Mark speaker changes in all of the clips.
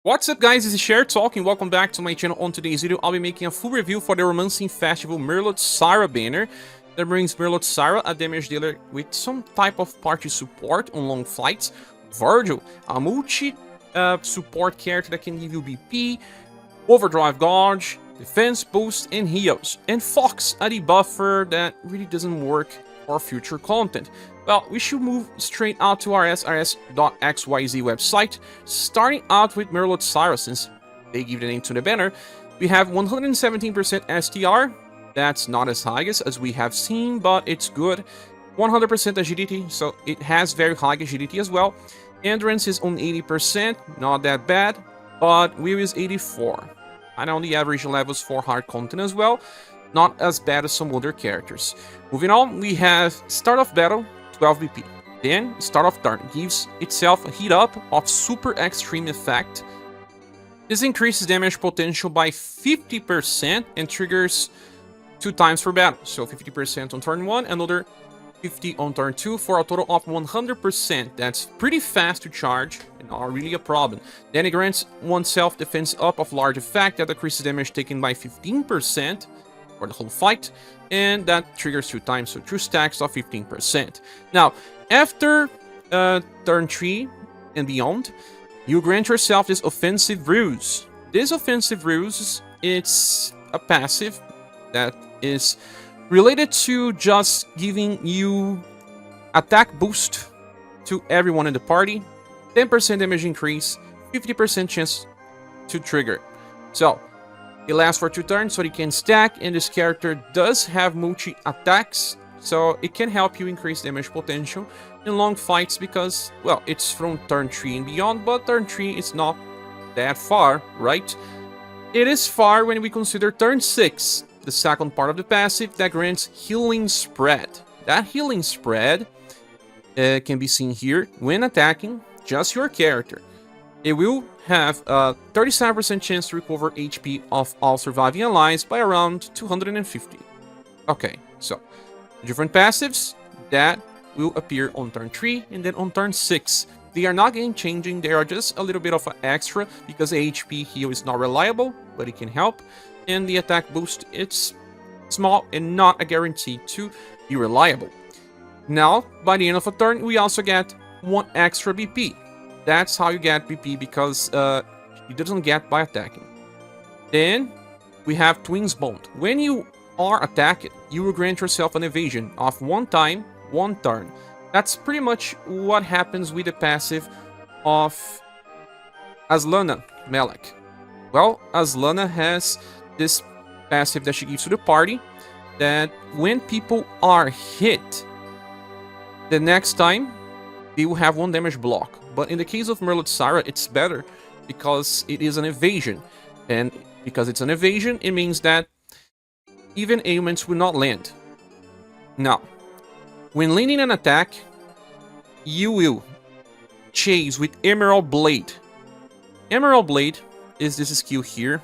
Speaker 1: What's up guys, this is Cher talking, welcome back to my channel. On today's video, I'll be making a full review for the Romancing Festival Merlot-Syrah banner that brings Merlot-Syrah, a damage dealer with some type of party support on long flights, Virgil, a multi-support character that can give you BP, overdrive gauge, defense boost, and heals, and Fox, a debuffer that really doesn't work for future content. Well, we should move straight out to our rs.xyz website, starting out with Merlot-Syrah since they give the name to the banner. We have 117% STR, that's not as high as we have seen, but it's good. 100% agility, so it has very high agility as well. Endurance is on 80%, not that bad, but Will is 84. And on the average levels for hard content as well, not as bad as some other characters. Moving on, we have Start of Battle, 12 BP. Then, Start of Turn gives itself a heat up of super extreme effect. This increases damage potential by 50% and triggers 2 times per battle. So 50% on turn 1, another 50 on turn 2 for a total of 100%. That's pretty fast to charge and not really a problem. Then it grants one self-defense up of large effect that decreases damage taken by 15% for the whole fight, and that triggers 2 times, so 2 stacks of 15%. Now, after turn 3 and beyond, you grant yourself this Offensive Ruse. This Offensive Ruse, it's a passive that is related to just giving you attack boost to everyone in the party, 10% damage increase, 50% chance to trigger. So, it lasts for 2 turns, so it can stack, and this character does have multi-attacks, so it can help you increase damage potential in long fights because, well, it's from turn 3 and beyond, but turn 3 is not that far, right? It is far when we consider turn 6, the second part of the passive that grants Healing Spread. That Healing Spread can be seen here when attacking just your character. It will have a 37% chance to recover HP of all surviving allies by around 250. Okay, so different passives that will appear on turn 3 and then on turn 6. They are not game changing, they are just a little bit of an extra because the HP heal is not reliable, but it can help. And the attack boost, it's small and not a guarantee to be reliable. Now, by the end of a turn, we also get 1 extra BP. That's how you get BP because it doesn't get by attacking. Then we have Twins Bond. When you are attacked, you will grant yourself an evasion of 1 time, 1 turn. That's pretty much what happens with the passive of Aslana Melek. Well, Aslana has this passive that she gives to the party that when people are hit, the next time they will have 1 damage block. But in the case of Merlot-Syrah, it's better because it is an evasion. And because it's an evasion, it means that even ailments will not land. Now, when landing an attack, you will chase with Emerald Blade. Emerald Blade is this skill here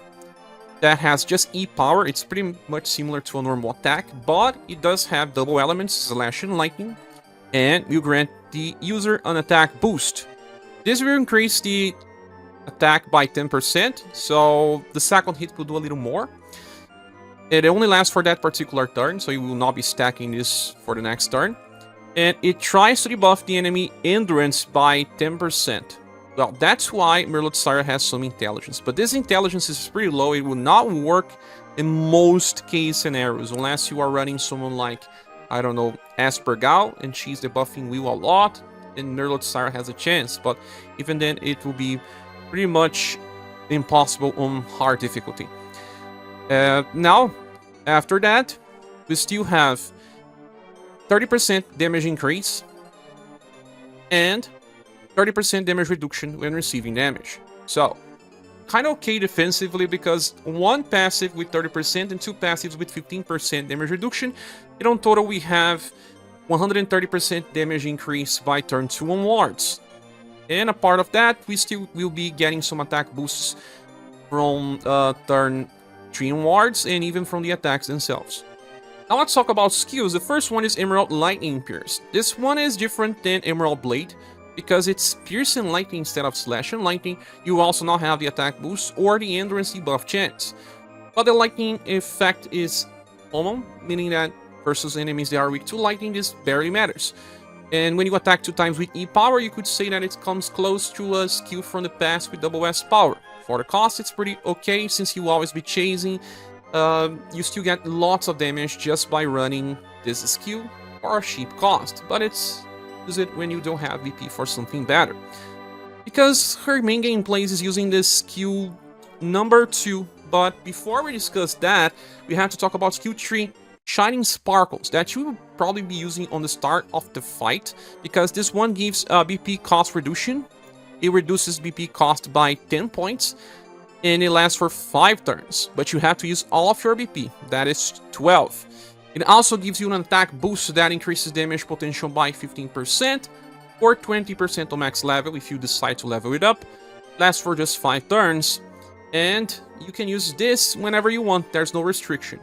Speaker 1: that has just E power. It's pretty much similar to a normal attack, but it does have double elements, slash and lightning, and will grant the user an attack boost. This will increase the attack by 10%, so the second hit will do a little more. It only lasts for that particular turn, so you will not be stacking this for the next turn. And it tries to debuff the enemy endurance by 10%. Well, that's why Merlot-Syrah has some intelligence, but this intelligence is pretty low. It will not work in most case scenarios, unless you are running someone like, I don't know, ScherBR, and she's debuffing Will a lot, and Merlot-Syrah has a chance, but even then it will be pretty much impossible on hard difficulty. Now, after that, we still have 30% damage increase and 30% damage reduction when receiving damage. So, kind of okay defensively because 1 passive with 30% and 2 passives with 15% damage reduction, and on total we have 130% damage increase by turn 2 onwards. And a part of that, we still will be getting some attack boosts from turn 3 onwards and even from the attacks themselves. Now let's talk about skills. The first one is Emerald Lightning Pierce. This one is different than Emerald Blade. because it's Pierce and Lightning instead of Slash and Lightning, you also now have the attack boost or the endurance debuff chance. But the Lightning effect is common, meaning that versus enemies that are weak to Lightning, this barely matters. And when you attack 2 times with E power, you could say that it comes close to a skill from the past with double S power. For the cost, it's pretty okay, since you will always be chasing. You still get lots of damage just by running this skill for a cheap cost, but use it when you don't have VP for something better. Because her main gameplay is using this skill number 2, but before we discuss that, we have to talk about skill 3, Shining Sparkles, that you will probably be using on the start of the fight, because this one gives BP cost reduction. It reduces BP cost by 10 points, and it lasts for 5 turns, but you have to use all of your BP, that is 12. It also gives you an attack boost that increases damage potential by 15%, or 20% on max level if you decide to level it up. Lasts for just 5 turns, and you can use this whenever you want, there's no restriction.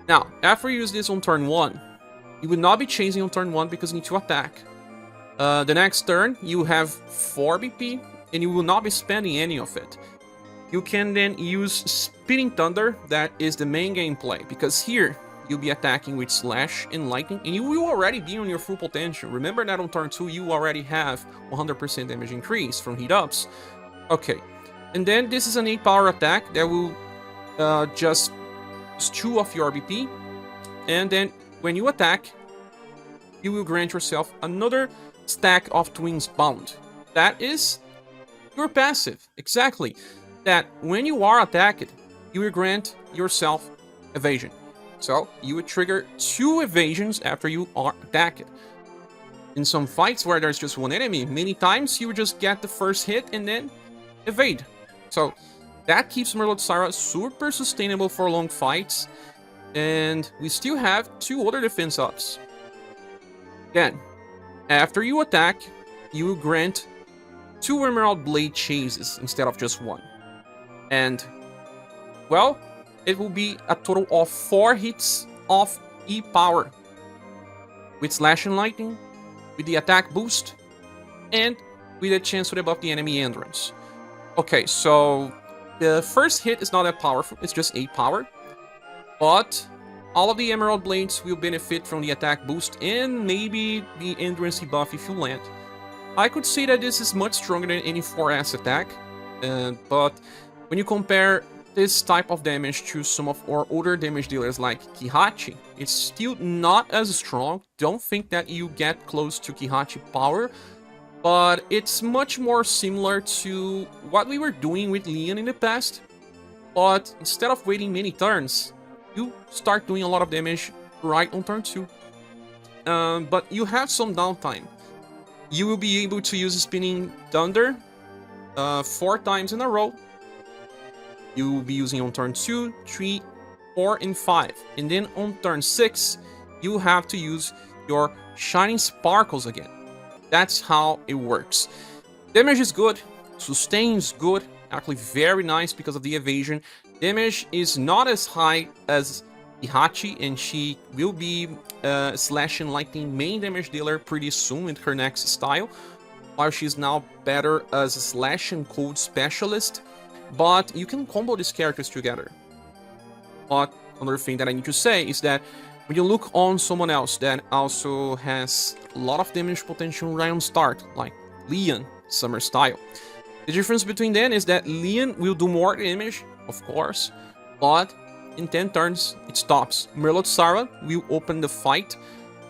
Speaker 1: Now, after you use this on turn 1, you will not be chasing on turn 1 because you need to attack. The next turn, you have 4 BP, and you will not be spending any of it. You can then use Spinning Thunder, that is the main gameplay, because here, you'll be attacking with Slash and Lightning, and you will already be on your full potential. Remember that on turn 2, you already have 100% damage increase from heat-ups. Okay, and then this is an 8 power attack that will just use 2 of your BP, and then when you attack, you will grant yourself another stack of Twins Bound. That is your passive, exactly. That when you are attacked, you will grant yourself evasion. So you would trigger 2 evasions after you are attacked. In some fights where there's just one enemy, many times you would just get the first hit and then evade. So that keeps Merlot-Syrah super sustainable for long fights. And we still have 2 other defense ups. Then, after you attack, you will grant 2 Emerald Blade chases instead of just 1. And, well, it will be a total of 4 hits of E power. With Slash and Lightning, with the attack boost, and with a chance to debuff the enemy endurance. Okay, so the first hit is not that powerful, it's just 8 power. But all of the Emerald Blades will benefit from the attack boost and maybe the endurance buff if you land. I could say that this is much stronger than any 4S attack, but when you compare this type of damage to some of our older damage dealers like Kihachi, it's still not as strong. Don't think that you get close to Kihachi power, but it's much more similar to what we were doing with Leon in the past. But instead of waiting many turns, you start doing a lot of damage right on turn 2. But you have some downtime. You will be able to use Spinning Thunder 4 times in a row. You will be using on turn 2, 3, 4, and 5. And then on turn 6, you have to use your Shining Sparkles again. That's how it works. Damage is good, sustain is good, actually very nice because of the evasion. Damage is not as high as Ihachi, and she will be Slash and Lightning main damage dealer pretty soon with her next style, while she's now better as a Slash and Cold specialist. But you can combo these characters together. But another thing that I need to say is that when you look on someone else that also has a lot of damage potential right on start, like Leon, Summer style, the difference between them is that Leon will do more damage, of course, but in 10 turns it stops. Merlot-Syrah will open the fight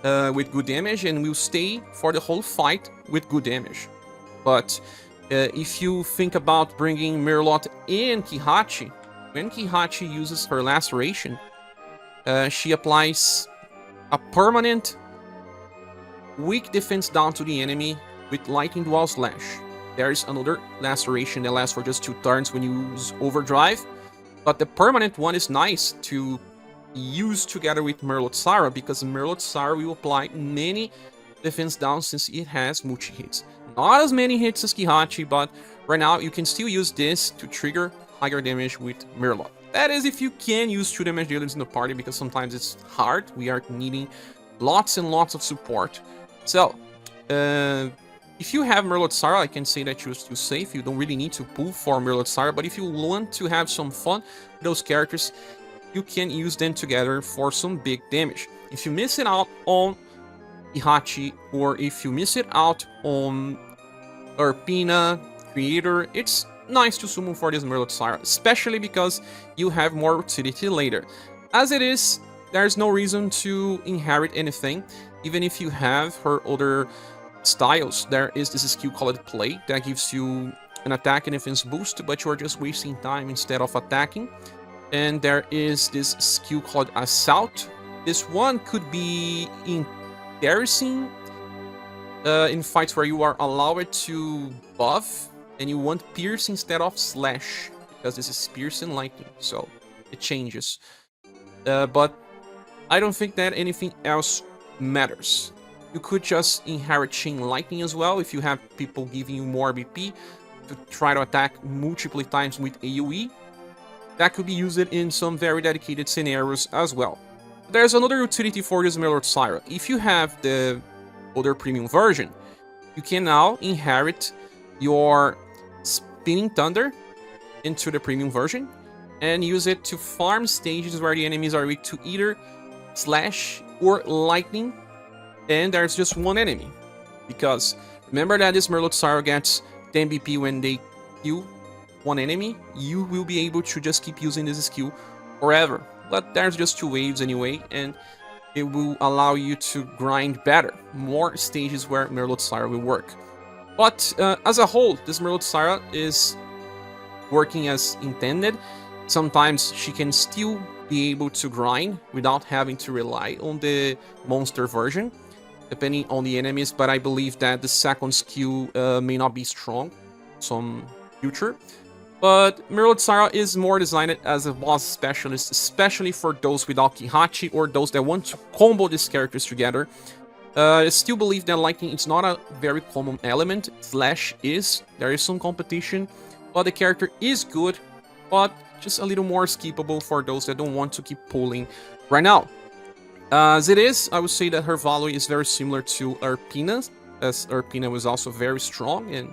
Speaker 1: with good damage and will stay for the whole fight with good damage. But if you think about bringing Merlot and Kihachi, when Kihachi uses her Laceration, she applies a permanent weak defense down to the enemy with Lightning Dual Slash. There is another Laceration that lasts for just 2 turns when you use Overdrive, but the permanent one is nice to use together with Merlot-Syrah because Merlot-Syrah will apply many defense down since it has multi-hits. Not as many hits as Kihachi, but right now you can still use this to trigger higher damage with Merlot. That is if you can use 2 damage dealers in the party, because sometimes it's hard. We are needing lots and lots of support. So, If you have Merlot-Syrah, I can say that you're still safe. You don't really need to pull for Merlot-Syrah, but if you want to have some fun with those characters, you can use them together for some big damage. If you miss it out on Ihachi, or if you miss it out on Erpina, Creator, it's nice to summon for this Merlot-Syrah, especially because you have more utility later. As it is, there's no reason to inherit anything, even if you have her other styles. There is this skill called Play that gives you an attack and defense boost, but you are just wasting time instead of attacking. And there is this skill called Assault. This one could be interesting in fights where you are allowed to buff and you want Pierce instead of Slash, because this is Pierce and Lightning, so it changes. But I don't think that anything else matters. You could just inherit Chain Lightning as well if you have people giving you more BP to try to attack multiple times with AoE. That could be used in some very dedicated scenarios as well. There's another utility for this Merlot-Syrah. If you have the other premium version, you can now inherit your Spinning Thunder into the premium version and use it to farm stages where the enemies are weak to either Slash or Lightning, and there's just one enemy. Because remember that this Merlot-Syrah gets 10 BP when they kill one enemy, you will be able to just keep using this skill forever. But there's just 2 waves anyway, and it will allow you to grind better. More stages where Merlot-Syrah will work. But as a whole, this Merlot-Syrah is working as intended. Sometimes she can still be able to grind without having to rely on the monster version, depending on the enemies, but I believe that the second skill may not be strong some future. But Merlot-Syrah is more designed as a boss specialist, especially for those without Kihachi or those that want to combo these characters together. I still believe that Lightning is not a very common element. Slash is. There is some competition, but the character is good, but just a little more skippable for those that don't want to keep pulling right now. As it is, I would say that her value is very similar to Erpina's, as Erpina was also very strong, and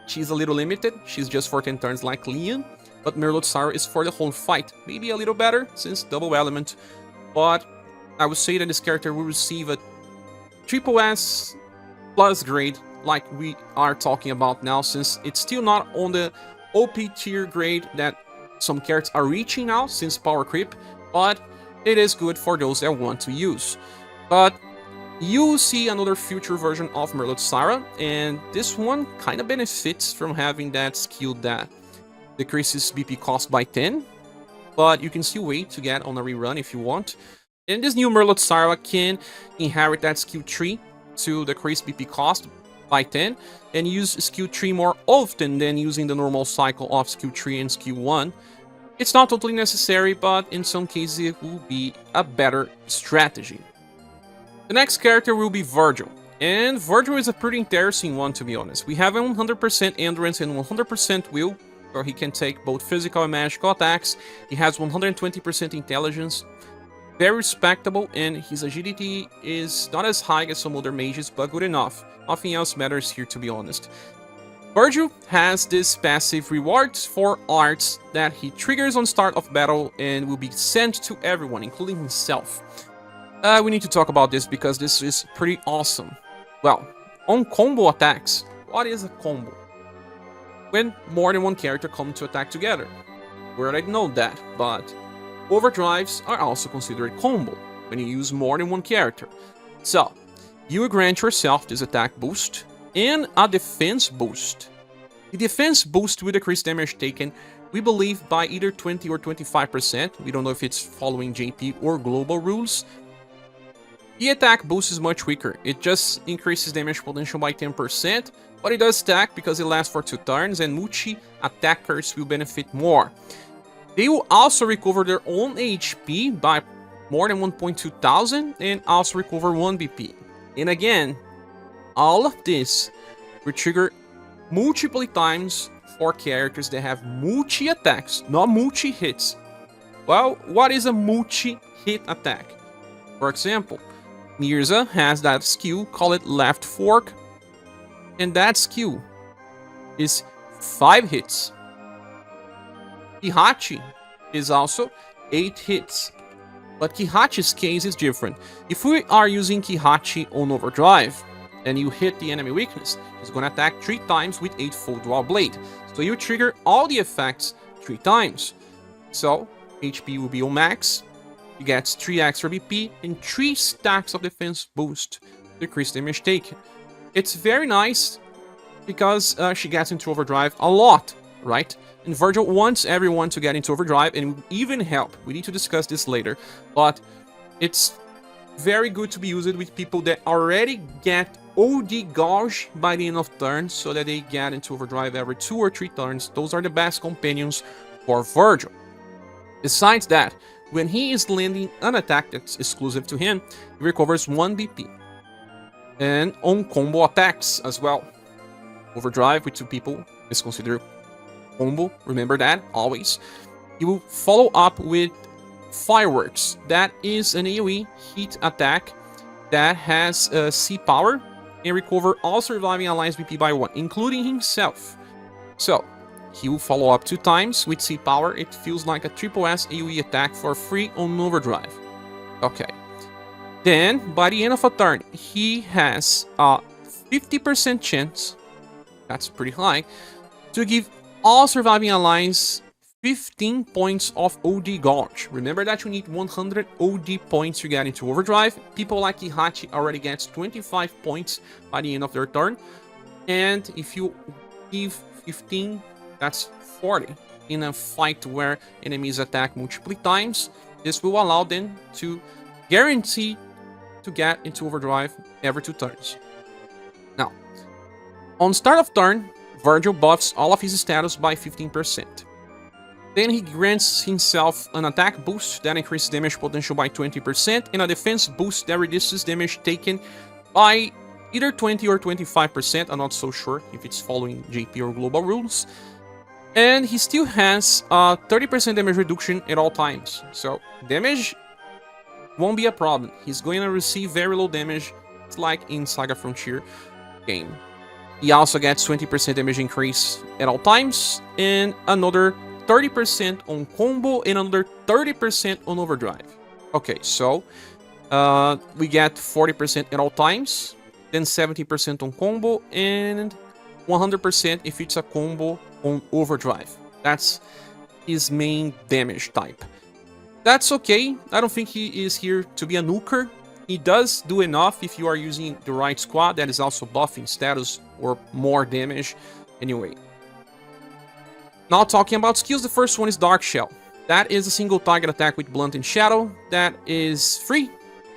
Speaker 1: she's a little limited. She's just for 10 turns like Leon, but Merlot-Syrah is for the whole fight. Maybe a little better, since double element, but I would say that this character will receive a SSS plus grade, like we are talking about now, since it's still not on the OP tier grade that some characters are reaching now, since power creep, but it is good for those that want to use. But you see another future version of Merlot-Syrah, and this one kind of benefits from having that skill that decreases BP cost by 10, but you can still wait to get on a rerun if you want. And this new Merlot-Syrah can inherit that skill tree to decrease BP cost by 10 and use skill tree more often than using the normal cycle of skill tree and skill 1. It's not totally necessary, but in some cases it will be a better strategy. The next character will be Virgil, and Virgil is a pretty interesting one, to be honest. We have a 100% endurance and 100% will, so he can take both physical and magical attacks. He has 120% intelligence, very respectable, and his agility is not as high as some other mages, but good enough. Nothing else matters here, to be honest. Virgil has this passive rewards for arts that he triggers on start of battle and will be sent to everyone, including himself. We need to talk about this because this is pretty awesome. Well, on combo attacks, what is a combo? When more than one character come to attack together. We already know that, but overdrives are also considered combo when you use more than one character. So, you grant yourself this attack boost and a defense boost. The defense boost will decrease damage taken, we believe, by either 20 or 25%. We don't know if it's following JP or global rules. The attack boost is much weaker. It just increases damage potential by 10%, but it does stack because it lasts for 2 turns, and multi-attackers will benefit more. They will also recover their own HP by more than 1.2 thousand, and also recover 1 BP. And again, all of this will trigger multiple times for characters that have multi-attacks, not multi-hits. Well, what is a multi-hit attack? For example, Mirza has that skill called Left Fork, And that skill is 5 hits. Kihachi is also 8 hits. But Kihachi's case is different. If we are using Kihachi on overdrive, and you hit the enemy weakness, he's gonna attack 3 times with 8-fold dual blade. So you trigger all the effects 3 times. So HP will be on max, he gets 3 extra BP and 3 stacks of defense boost to decrease damage taken. It's very nice because she gets into overdrive a lot, right? And Virgil wants everyone to get into overdrive and even help. We need to discuss this later, but it's very good to be used with people that already get OD gauge by the end of turn, so that they get into overdrive every 2 or 3 turns. Those are the best companions for Virgil. Besides that, when he is landing an attack that's exclusive to him, he recovers 1 BP. And on combo attacks as well. Overdrive with 2 people is considered combo, remember that, always. He will follow up with Fireworks. That is an AoE heat attack that has C power and recover all surviving allies BP by 1, including himself. So, he will follow up 2 times with C power. It feels like a triple S AoE attack for free on overdrive. Okay. Then, by the end of a turn, he has a 50% chance, that's pretty high, to give all surviving allies 15 points of OD gauge. Remember that you need 100 OD points to get into overdrive. People like Kihachi already gets 25 points by the end of their turn. And if you give 15, that's 40 in a fight where enemies attack multiple times. This will allow them to guarantee to get into overdrive every 2 turns. Now, on start of turn, Virgil buffs all of his status by 15%. Then he grants himself an attack boost that increases damage potential by 20% and a defense boost that reduces damage taken by either 20 or 25%. I'm not so sure if it's following JP or global rules. And he still has a 30% damage reduction at all times. So damage won't be a problem. He's going to receive very low damage. It's like in SaGa Frontier game. He also gets 20% damage increase at all times and another 30% on combo and another 30% on overdrive. Okay, so we get 40% at all times, then 70% on combo, and 100% if it's a combo on overdrive. That's his main damage type. That's okay. I don't think he is here to be a nuker. He does do enough if you are using the right squad that is also buffing status or more damage. Anyway. Now talking about skills, the first one is Dark Shell. That is a single target attack with Blunt and Shadow that is free,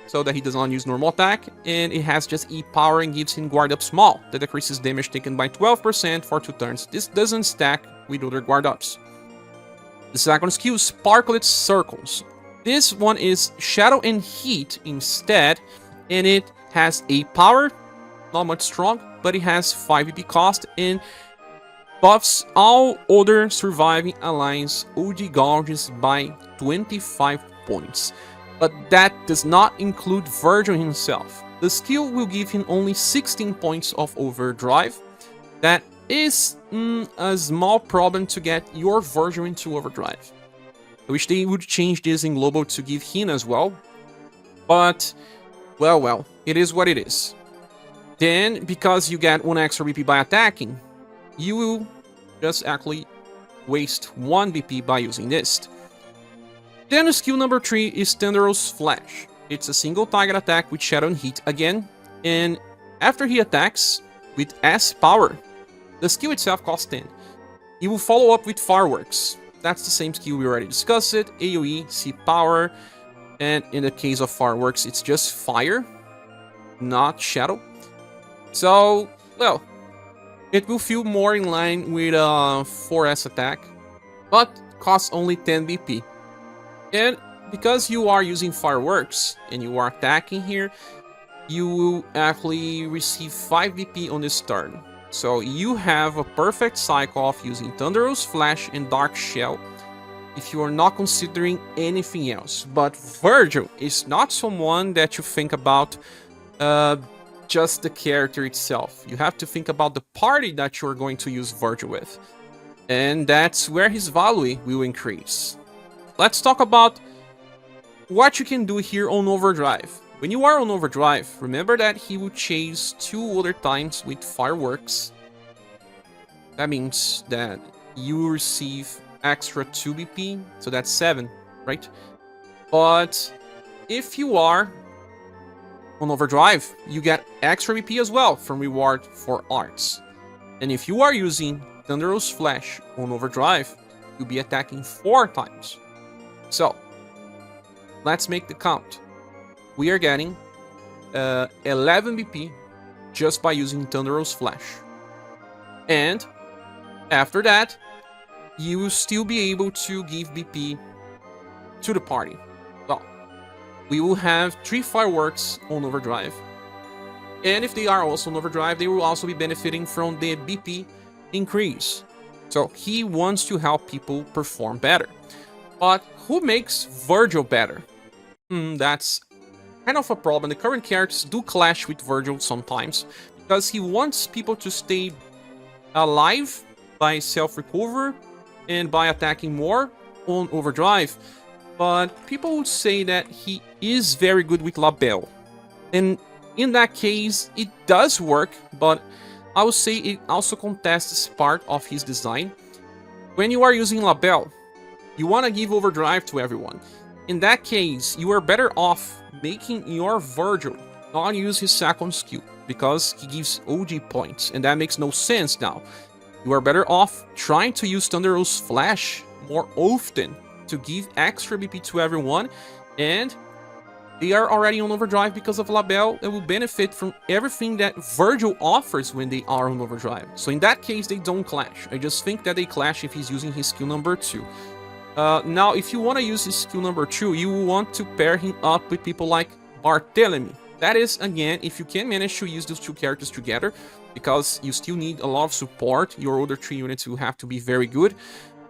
Speaker 1: so that he does not use normal attack, and it has just E power and gives him guard up small, that decreases damage taken by 12% for 2 turns. This doesn't stack with other guard ups. The second skill is Sparklet Circles. This one is Shadow and Heat instead, and it has A power, not much strong, but it has 5 EP cost and buffs all other surviving allies OD gauges by 25 points. But that does not include Virgil himself. The skill will give him only 16 points of overdrive. That is a small problem to get your Virgil into overdrive. I wish they would change this in global to give him as well. But, well, it is what it is. Then, because you get 1 extra BP by attacking, you will just actually waste 1 BP by using this. Then skill number 3 is Thunderous Flash. It's a single target attack with Shadow and Heat again, and after he attacks with S power, the skill itself costs 10. He will follow up with Fireworks. That's the same skill we already discussed it, AoE, C power, and in the case of Fireworks, it's just fire, not shadow. So, well, it will feel more in line with a 4S attack, but costs only 10 BP. And because you are using Fireworks and you are attacking here, you will actually receive 5 BP on this turn. So you have a perfect cycle of using Thunderous Flash and Dark Shell if you are not considering anything else. But Virgil is not someone that you think about not just the character itself. You have to think about the party that you're going to use Virgil with. And that's where his value will increase. Let's talk about what you can do here on Overdrive. When you are on Overdrive, remember that he will chase 2 other times with fireworks. That means that you receive extra 2 BP, so that's 7, right? But if you are on Overdrive, you get extra BP as well from reward for arts. And if you are using Thunderous Flash on Overdrive, you'll be attacking 4 times. So, let's make the count. We are getting 11 BP just by using Thunderous Flash. And after that, you will still be able to give BP to the party. Well, we will have 3 fireworks on Overdrive. And if they are also on Overdrive, they will also be benefiting from the BP increase. So he wants to help people perform better. But who makes Virgil better? That's kind of a problem. The current characters do clash with Virgil sometimes, because he wants people to stay alive by self-recover and by attacking more on Overdrive. But people would say that he is very good with Labelle. And in that case, it does work, but I would say it also contests part of his design. When you are using Labelle, you want to give Overdrive to everyone. In that case, you are better off making your Virgil not use his second skill, because he gives OG points, and that makes no sense now. You are better off trying to use Thunderous Flash more often to give extra BP to everyone, and they are already on Overdrive because of Labelle and will benefit from everything that Virgil offers when they are on Overdrive. So in that case, they don't clash. I just think that they clash if he's using his skill number 2. Now, if you want to use his skill number 2, you will want to pair him up with people like Barthélemy. That is, again, if you can manage to use those 2 characters together, because you still need a lot of support. Your other 3 units will have to be very good.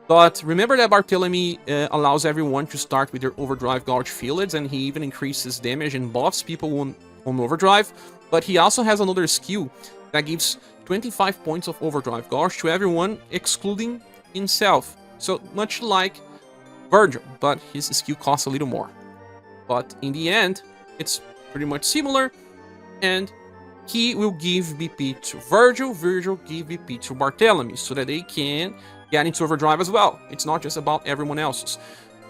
Speaker 1: But remember that Barthélemy allows everyone to start with their Overdrive Gouge Fields, and he even increases damage and buffs people on Overdrive. But he also has another skill that gives 25 points of Overdrive Gouge to everyone, excluding himself. So much like Virgil, but his skill costs a little more. But in the end, it's pretty much similar, and he will give BP to Virgil, Virgil give BP to Barthélemy, so that they can get into Overdrive as well. It's not just about everyone else's.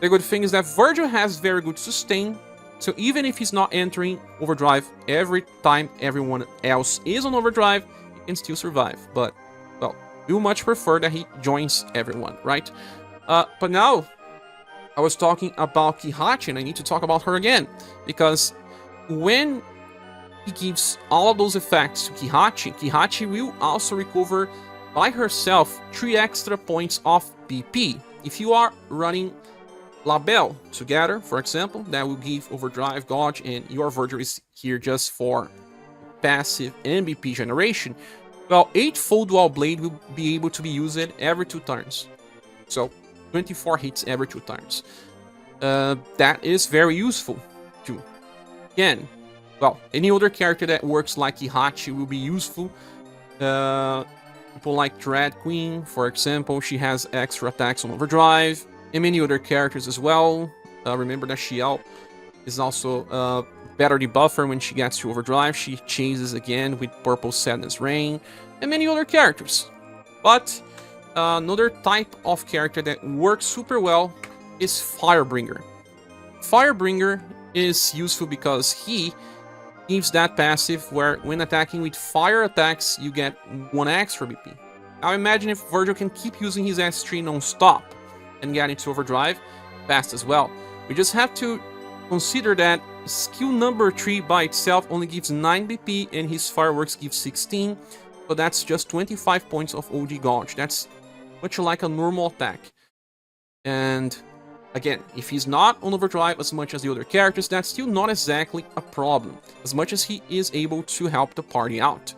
Speaker 1: The good thing is that Virgil has very good sustain, so even if he's not entering Overdrive every time everyone else is on Overdrive, he can still survive. But, well, we would much prefer that he joins everyone, right? But now, I was talking about Kihachi, and I need to talk about her again, because when he gives all of those effects to Kihachi, Kihachi will also recover by herself 3 extra points of BP. If you are running Labelle together, for example, that will give Overdrive Gouge, and your Virgil is here just for passive and BP generation, well, 8-fold Dual Blade will be able to be used every 2 turns. So 24 hits every 2 turns. That is very useful too. Again, well, any other character that works like Kihachi will be useful. People like Dread Queen, for example, she has extra attacks on Overdrive, and many other characters as well. Remember that Xiao is also a better debuffer when she gets to Overdrive. She chases again with Purple Sadness Rain, and many other characters. But another type of character that works super well is Firebringer. Firebringer is useful because he gives that passive where when attacking with fire attacks, you get 1 extra BP. Now imagine if Virgil can keep using his S3 non-stop and get into Overdrive fast as well. We just have to consider that skill number 3 by itself only gives 9 BP and his fireworks gives 16, so that's just 25 points of OG Gouge. That's much like a normal attack. And again, if he's not on Overdrive as much as the other characters, that's still not exactly a problem, as much as he is able to help the party out.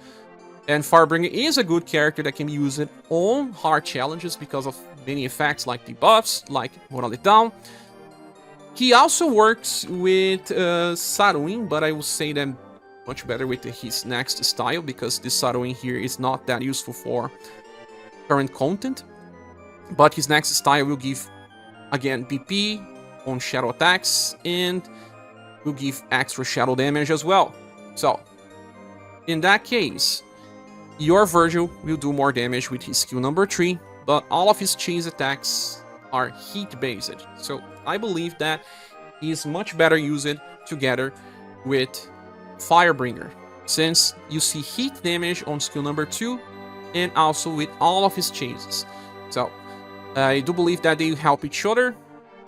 Speaker 1: And Firebringer is a good character that can be used on hard challenges because of many effects like debuffs, like Morale Down. He also works with Saruin, but I will say that much better with his next style, because this shadowing here is not that useful for current content. But his next style will give, again, BP on shadow attacks, and will give extra shadow damage as well. So, in that case, your Virgil will do more damage with his skill number 3, but all of his chase attacks are heat-based. So, I believe that he is much better used together with Firebringer, since you see heat damage on skill number 2, and also with all of his chases. So, I do believe that they help each other,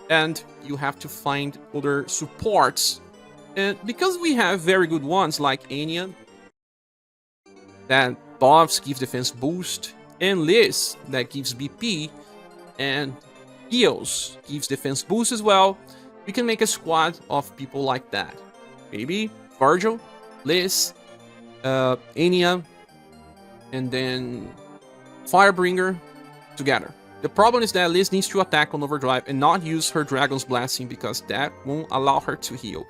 Speaker 1: and you have to find other supports. And because we have very good ones like Anya, that buffs, gives defense boost, and Liz, that gives BP, and heals, gives defense boost as well, we can make a squad of people like that. Maybe Virgil, Liz, Anya, and then Firebringer together. The problem is that Liz needs to attack on overdrive and not use her Dragon's Blessing, because that won't allow her to heal.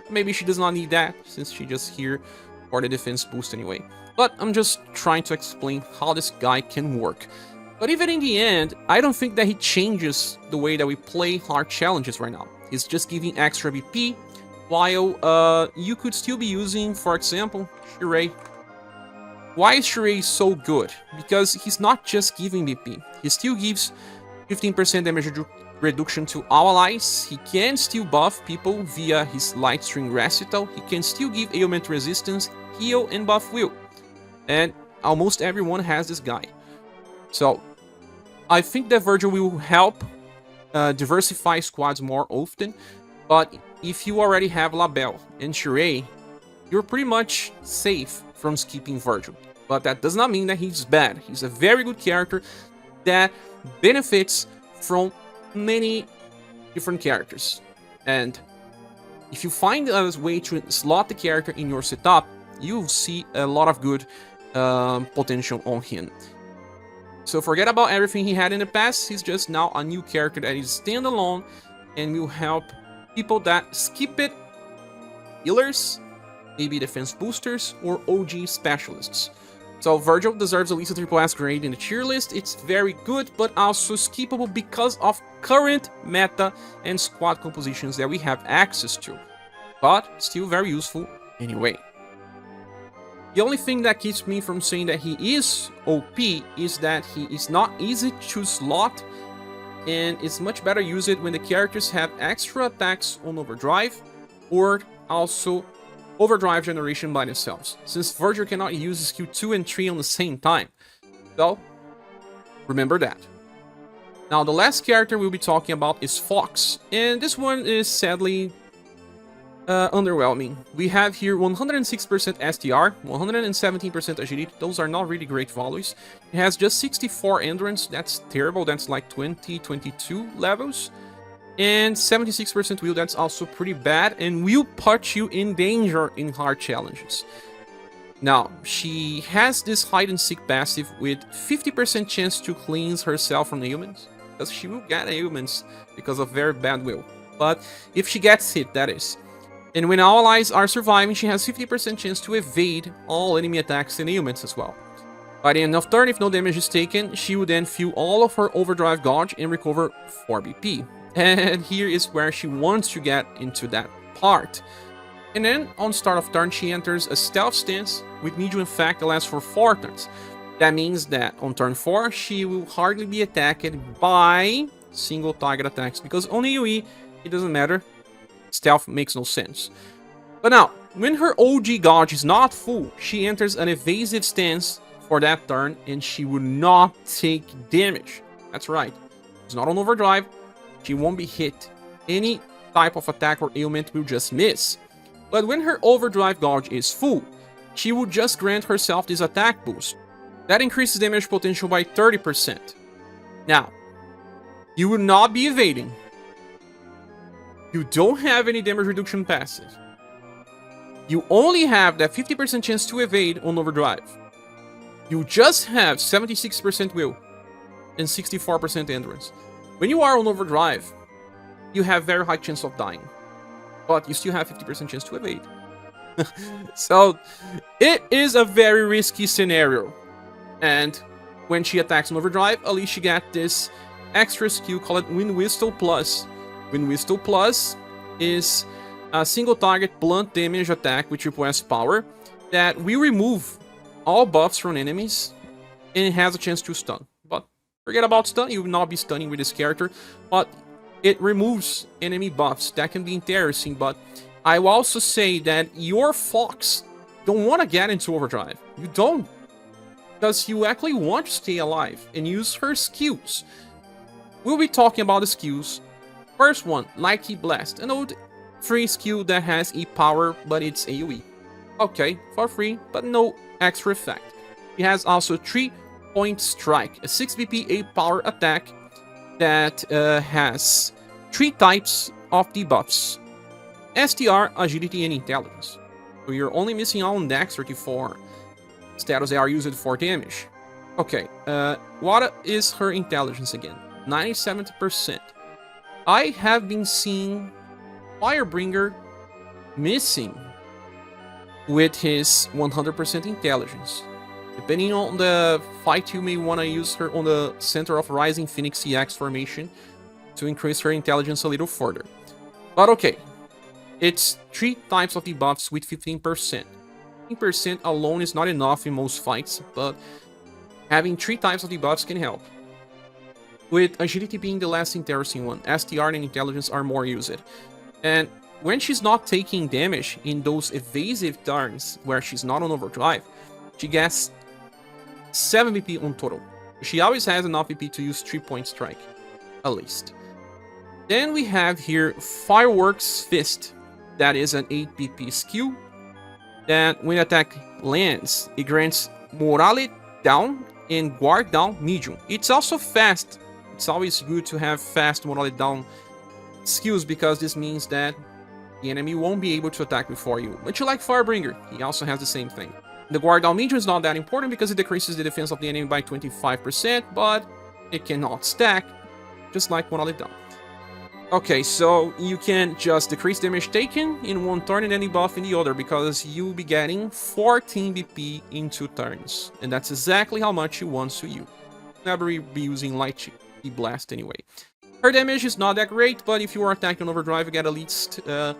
Speaker 1: Maybe she does not need that, since she's just here for the defense boost anyway. But I'm just trying to explain how this guy can work. But even in the end, I don't think that he changes the way that we play hard challenges right now. He's just giving extra BP, while you could still be using, for example, Sheree. Why is Sheree so good? Because he's not just giving BP. He still gives 15% damage reduction to all allies. He can still buff people via his light string recital. He can still give ailment resistance, heal, and buff will. And almost everyone has this guy. So I think that Virgil will help diversify squads more often. But if you already have Labelle and Sheree, you're pretty much safe from skipping Virgil. But that does not mean that he's bad. He's a very good character that benefits from many different characters. And if you find a way to slot the character in your setup, you'll see a lot of good potential on him. So forget about everything he had in the past. He's just now a new character that is standalone and will help people that skip it, healers, maybe defense boosters, or OG specialists. So Virgil deserves at least a SSS grade in the tier list. It's very good, but also skippable because of current meta and squad compositions that we have access to. But still very useful anyway. The only thing that keeps me from saying that he is OP is that he is not easy to slot, and it's much better used when the characters have extra attacks on overdrive, or also overdrive generation by themselves, since Virgil cannot use skill 2 and 3 on the same time. So, remember that. Now, the last character we'll be talking about is Fox, and this one is sadly underwhelming. We have here 106% STR, 117% agility. Those are not really great values. It has just 64 endurance. That's terrible. That's like 22 levels. And 76% will, that's also pretty bad, and will put you in danger in hard challenges. Now, she has this hide and seek passive with 50% chance to cleanse herself from ailments, because she will get ailments because of very bad will. But if she gets hit, that is. And when all allies are surviving, she has 50% chance to evade all enemy attacks and ailments as well. By the end of turn, if no damage is taken, she will then fuel all of her overdrive gauge and recover 4 BP. And here is where she wants to get into that part. And then, on start of turn, she enters a stealth stance with medium effect that lasts for 4 turns. That means that on turn 4, she will hardly be attacked by single target attacks, because on AoE, it doesn't matter. Stealth makes no sense. But now, when her OG gauge is not full, she enters an evasive stance for that turn, and she will not take damage. That's right. It's not on overdrive. She won't be hit. Any type of attack or ailment will just miss. But when her overdrive gauge is full, she will just grant herself this attack boost. That increases damage potential by 30%. Now, you will not be evading. You don't have any damage reduction passive. You only have that 50% chance to evade on overdrive. You just have 76% will and 64% endurance. When you are on overdrive, you have very high chance of dying, but you still have 50% chance to evade. So it is a very risky scenario. And when she attacks on overdrive, at least she got this extra skill called Wind Whistle Plus. Wind Whistle Plus is a single target blunt damage attack with triple S power that will remove all buffs from enemies, and it has a chance to stun. But forget about stun, you will not be stunning with this character, but it removes enemy buffs. That can be interesting, but I will also say that your Fox don't want to get into overdrive. You don't. Because you actually want to stay alive and use her skills. We'll be talking about the skills. First one, Light Ki Blast, an old free skill that has E power, but it's AoE. Okay, for free, but no extra effect. It has also 3-point strike, a 6 BP A power attack that has 3 types of debuffs: STR, Agility, and Intelligence. So you're only missing out on Dexterity for status that are used for damage. Okay, what is her intelligence again? 97%. I have been seeing Firebringer missing with his 100% intelligence. Depending on the fight, you may want to use her on the center of Rising Phoenix EX formation to increase her intelligence a little further. But okay, it's 3 types of debuffs with 15%. 15% alone is not enough in most fights, but having 3 types of debuffs can help. With Agility being the last interesting one, STR and Intelligence are more used. And when she's not taking damage in those evasive turns where she's not on overdrive, she gets 7 BP on total. She always has enough BP to use 3-point strike, at least. Then we have here Fireworks Fist. That is an 8 BP skill that when attack lands, it grants Morale down and Guard down medium. It's also fast. It's always good to have fast Morale down skills because this means that the enemy won't be able to attack before you. But you like Firebringer, he also has the same thing. The Guard down medium is not that important because it decreases the defense of the enemy by 25%, but it cannot stack, just like Morale down. Okay, so you can just decrease damage taken in one turn and any buff in the other, because you'll be getting 14 BP in 2 turns. And that's exactly how much you want to use. Never be using Light Ki Blast anyway. Her damage is not that great, but if you are attacking on overdrive, you get at least the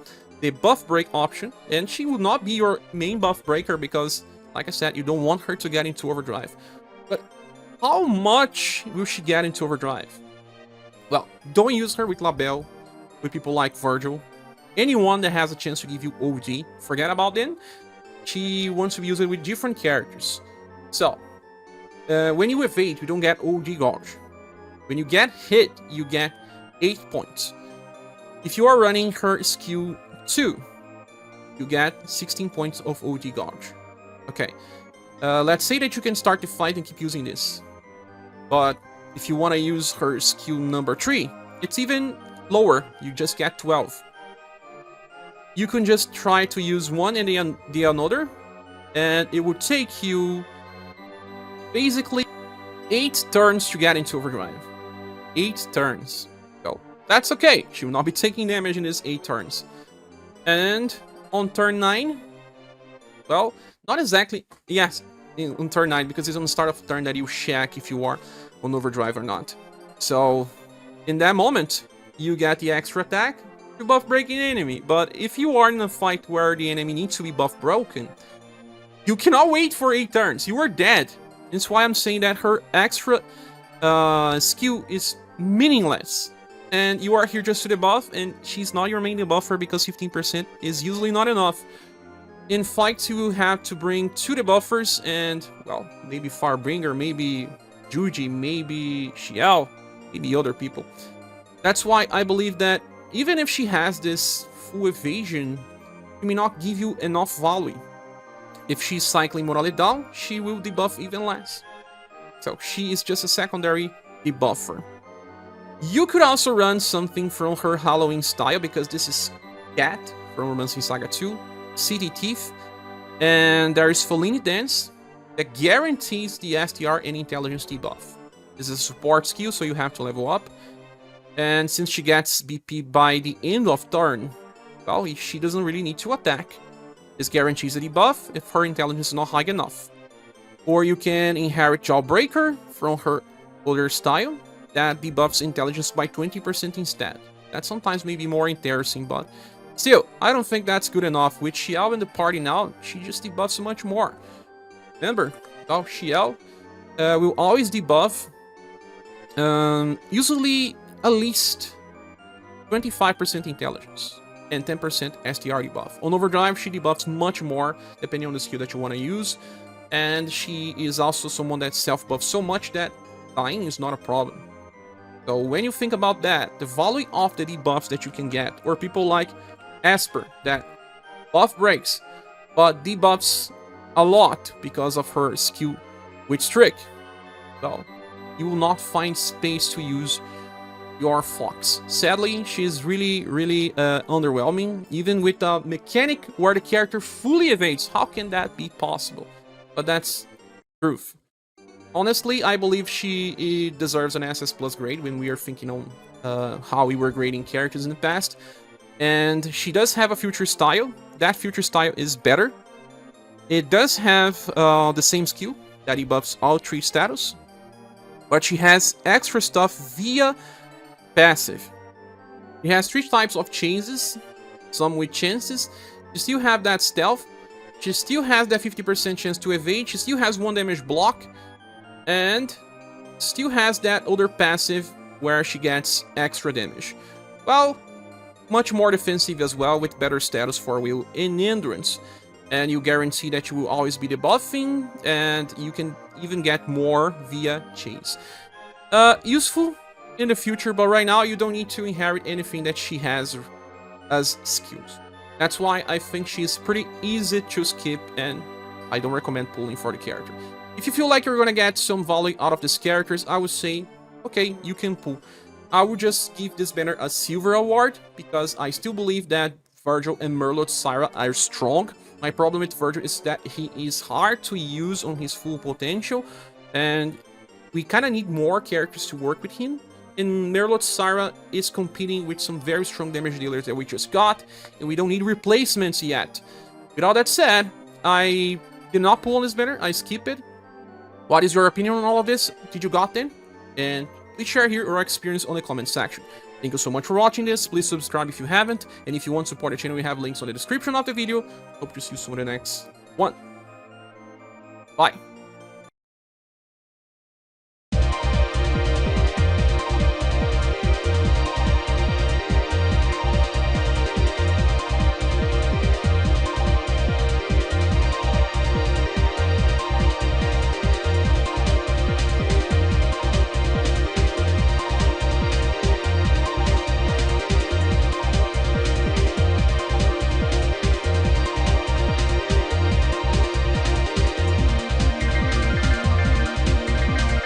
Speaker 1: buff break option. And she will not be your main buff breaker because, like I said, you don't want her to get into overdrive. But how much will she get into overdrive? Well, don't use her with Labelle, with people like Virgil. Anyone that has a chance to give you OD, forget about them. She wants to use it with different characters. So, when you evade, you don't get OD gauge. When you get hit, you get 8 points. If you are running her skill 2, you get 16 points of OD gauge. Okay, let's say that you can start the fight and keep using this. But if you want to use her skill number 3, it's even lower. You just get 12. You can just try to use one and the another, and it would take you basically 8 turns to get into overdrive. 8 turns. So that's okay. She will not be taking damage in these 8 turns. And on turn 9, well, not exactly. Yes, on turn 9, because it's on the start of the turn that you check if you are on overdrive or not. So in that moment, you get the extra attack to buff break an enemy. But if you are in a fight where the enemy needs to be buff broken, you cannot wait for 8 turns. You are dead. That's why I'm saying that her extra skill is meaningless. And you are here just to debuff, and she's not your main debuffer because 15% is usually not enough. In fights, you will have to bring 2 debuffers and, well, maybe Firebringer, maybe Juji, maybe Xiao, maybe other people. That's why I believe that even if she has this full evasion, it may not give you enough value. If she's cycling Morale down, she will debuff even less. So she is just a secondary debuffer. You could also run something from her Halloween style, because this is Cat from Romancing Saga 2, City Thief, and there is Fellini Dance that guarantees the STR and Intelligence debuff. This is a support skill, so you have to level up. And since she gets BP by the end of turn, well, she doesn't really need to attack. This guarantees a debuff if her intelligence is not high enough. Or you can inherit Jawbreaker from her older style that debuffs intelligence by 20% instead. That sometimes may be more interesting, but still, I don't think that's good enough. With Xiao in the party now, she just debuffs much more. Remember, without Xiao, will always debuff usually at least 25% intelligence and 10% STR debuff. On Overdrive, she debuffs much more, depending on the skill that you want to use. And she is also someone that self-buffs so much that dying is not a problem. So when you think about that, the value of the debuffs that you can get, or people like Esper, that buff breaks, but debuffs a lot because of her skill with Trick. So you will not find space to use your Fox. Sadly, she's really underwhelming, even with a mechanic where the character fully evades. How can that be possible? But that's proof. Honestly, I believe she deserves an SS Plus grade when we are thinking on how we were grading characters in the past. And she does have a future style. That future style is better. It does have the same skill that debuffs all 3 status, but she has extra stuff via passive. She has 3 types of chases, some with chances. You still have that stealth. She still has that 50% chance to evade. She still has 1 damage block. And still has that other passive where she gets extra damage. Well, much more defensive as well, with better status for will and endurance. And you guarantee that you will always be debuffing, and you can even get more via chase. Useful in the future, but right now you don't need to inherit anything that she has as skills. That's why I think she's pretty easy to skip, and I don't recommend pulling for the character. If you feel like you're gonna get some value out of these characters, I would say, okay, you can pull. I would just give this banner a silver award, because I still believe that Virgil and Merlot-Syrah are strong. My problem with Virgil is that he is hard to use on his full potential, and we kind of need more characters to work with him. And Merlot-Syrah is competing with some very strong damage dealers that we just got, and we don't need replacements yet. With all that said, I did not pull on this banner, I skip it. What is your opinion on all of this? Did you got them? And please share here your experience on the comment section. Thank you so much for watching this. Please subscribe if you haven't. And if you want to support the channel, we have links on the description of the video. Hope to see you soon in the next one. Bye.